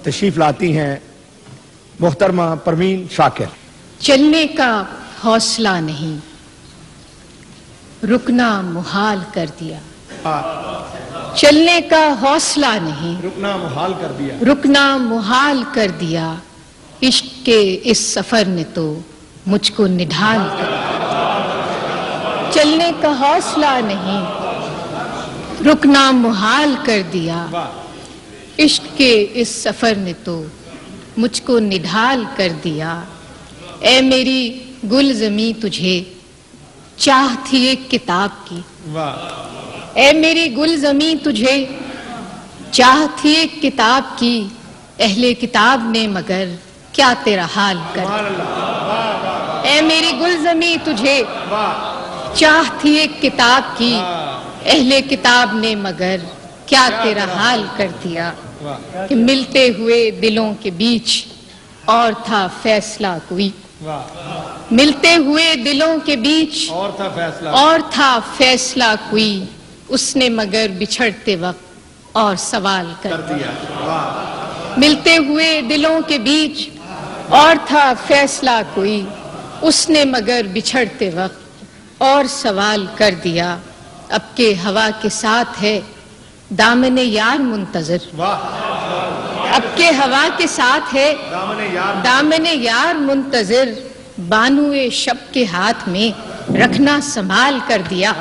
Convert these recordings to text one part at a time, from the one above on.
تشریف لاتی ہیں محترمہ پروین شاکر۔ چلنے کا حوصلہ نہیں، رکنا محال کر دیا۔ چلنے کا حوصلہ نہیں، رکنا محال کر دیا۔ رکنا محال کر دیا۔ عشق کے اس سفر نے تو مجھ کو نڈھال کر دیا۔ چلنے کا حوصلہ نہیں، رکنا محال کر دیا۔ عشق کے اس سفر نے تو مجھ کو نڈھال کر دیا۔ اے میری گل زمیں تجھے چاہ تھی ایک کتاب کی، اے میری گل زمیں تجھے چاہ تھی ایک کتاب کی، اہل کتاب نے مگر کیا تیرا حال کر دیا۔ اے میری گل زمیں تجھے چاہ تھی ایک کتاب کی، اہل کتاب نے مگر کیا تیرا حال کر دیا۔ کہ ملتے ہوئے دلوں کے بیچ اور تھا فیصلہ کوئی، ملتے ہوئے دلوں کے بیچ اور تھا فیصلہ کوئی، اس نے مگر بچھڑتے وقت اور سوال کر دیا۔ ملتے ہوئے دلوں کے بیچ اور تھا فیصلہ کوئی، اس نے مگر بچھڑتے وقت اور سوال کر دیا۔ اب کے ہوا کے ساتھ ہے دامن یار منتظر، اب کے ہوا کے ساتھ ہے دامن یار منتظر، بانوئے شب کے ہاتھ میں رکھنا سنبھال کر دیا۔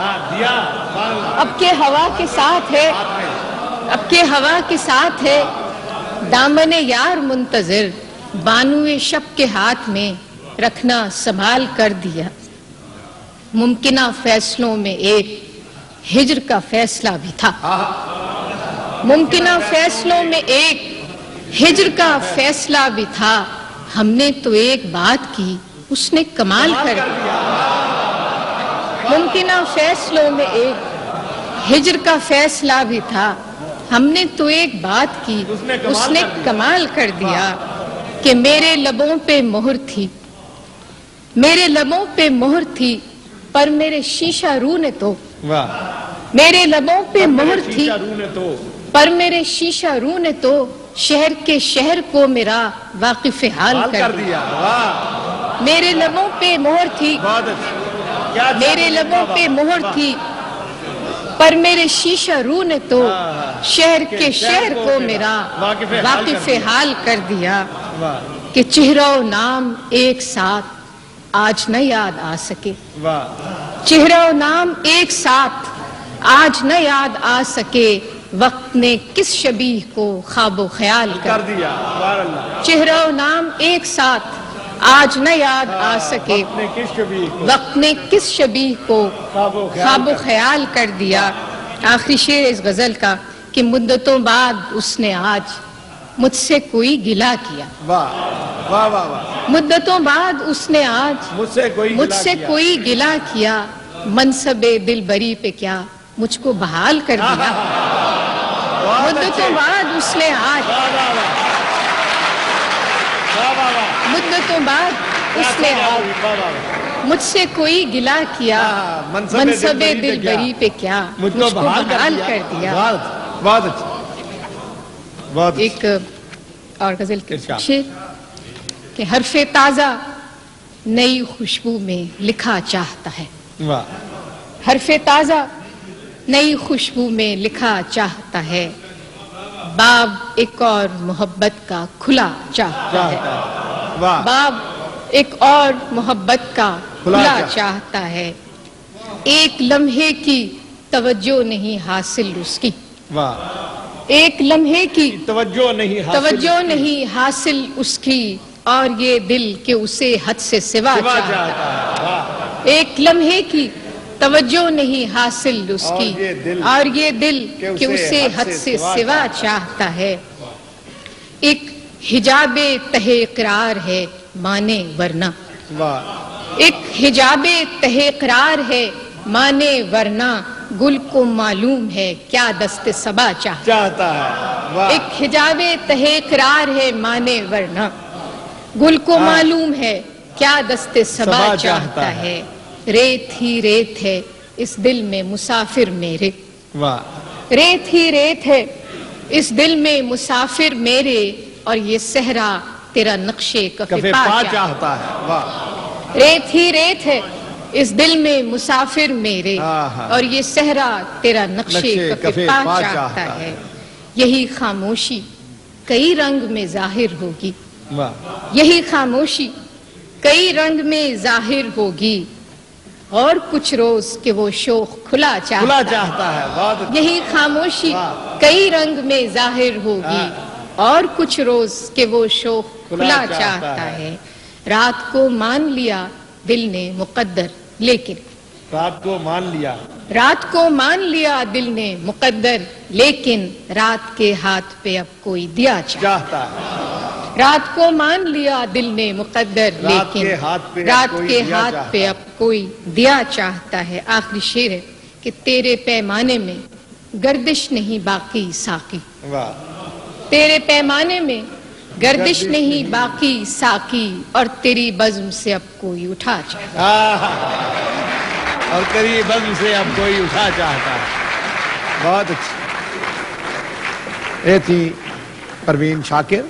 اب کے ہوا کے ساتھ ہے، اب کے ہوا کے ساتھ ہے دامن یار منتظر، بانوئے شب کے ہاتھ میں رکھنا سنبھال کر دیا۔ ممکنہ فیصلوں میں ایک ہجر کا فیصلہ بھی تھا، ممکنہ فیصلوں میں ایک ہجر کا فیصلہ بھی تھا، ہم نے تو ایک بات کی اس نے کمال کر دیا۔ ممکنہ فیصلوں میں ایک ہجر کا فیصلہ بھی تھا، ہم نے تو ایک بات کی اس نے کمال کر دیا۔ کہ میرے لبوں پہ مہر تھی، میرے لبوں پہ مہر تھی، پر میرے شیشہ رو نے تو، میرے لبوں پہ مہر تھی پر میرے شیشہ رو نے تو شہر کے شہر کو میرا واقف حال کر دیا۔ میرے لبوں پہ مہر تھی، میرے لبوں پہ مہر تھی، پر میرے شیشہ رو نے تو شہر کے شہر کو میرا واقف حال کر دیا۔ کہ چہرہ و نام ایک ساتھ آج نہ یاد آ سکے، چہرہ و نام ایک ساتھ آج نہ یاد آ سکے، وقت نے کس شبیہ کو خواب و خیال کر دیا۔ چہرہ و نام ایک ساتھ آج نہ یاد آ سکے، وقت نے کس شبیہ کو خواب و خیال کر دیا۔ آخری شعر اس غزل کا کہ مدتوں بعد اس نے آج مجھ سے کوئی گلہ کیا، مدتوں بعد اس نے آج مجھ سے کوئی گلہ کیا، منصب دلبری پہ کیا مجھ کو بحال کر دیا۔ مدتوں بعد اس نے آج مدتوں بعد اس نے آج مجھ سے کوئی گلہ کیا، منصب دلبری پہ کیا مجھ کو بحال کر دیا۔ ایک اور غزل کے شعر کہ حرف تازہ نئی خوشبو میں لکھا چاہتا ہے، حرف تازہ نئی خوشبو میں لکھا چاہتا ہے، باب ایک اور محبت کا کھلا چاہتا ہے، باب ایک اور محبت کا کھلا چاہتا ہے، ایک لمحے کی توجہ نہیں حاصل اس کی، ایک لمحے کی توجہ نہیں حاصل اس کی، اور یہ دل کہ اسے حد سے سوا چاہتا ہے، ایک لمحے کی توجہ نہیں حاصل اس کی، اور یہ دل کہ اسے حد سے سوا چاہتا ہے، ایک حجاب تہ اقرار ہے مانے ورنہ، ایک حجاب تہ اقرار ہے مانے ورنہ، گل کو معلوم ہے کیا دست صبا چاہتا ہے، ایک حجاب تہ اقرار ہے مانے ورنہ، گل کو معلوم ہے کیا دست صبا چاہتا ہے، ریت ہی ریت ہے اس دل میں مسافر میرے، ریت ہی ریت ہے اس دل میں مسافر میرے، اور یہ صحرا تیرا نقشے کفے کفے پا پا چاہتا ہے. واہ. ریت ہی ریت ہے اس دل میں مسافر میرے، آہا. اور یہ صحرا تیرا نقشے نقشے کفے کفے پا پا چاہتا چاہتا ہے. یہی خاموشی کئی رنگ میں ظاہر ہوگی، واہ. یہی خاموشی کئی رنگ میں ظاہر ہوگی، اور کچھ روز کہ وہ شوق کھلا کھلا چاہتا ہے. چاہتا ہے. بہت اچھا. یہی خاموشی واہ. کئی رنگ میں ظاہر ہوگی، اور کچھ روز کہ وہ شوق کھلا چاہتا چاہتا ہے. رات کو مان لیا دل نے مقدر، لیکن رات کو مان لیا. رات کو مان لیا دل نے مقدر، لیکن رات کے ہاتھ پہ اب کوئی دیا چاہتا چاہتا ہے. رات کو مان لیا دل نے مقدر، رات لیکن کے ہاتھ پہ اب رات کوئی کے دیا ہاتھ چاہتا پہ اب کوئی دیا چاہتا ہے. آخری شعر ہے کہ تیرے پیمانے میں گردش نہیں باقی ساقی، واہ. تیرے پیمانے میں گردش نہیں باقی ساقی، اور تیری بزم سے اب کوئی اٹھا چاہتا آہا. اور تیری بزم سے اب کوئی اٹھا چاہتا ہے. بہت اچھی. یہ تھی پروین شاکر.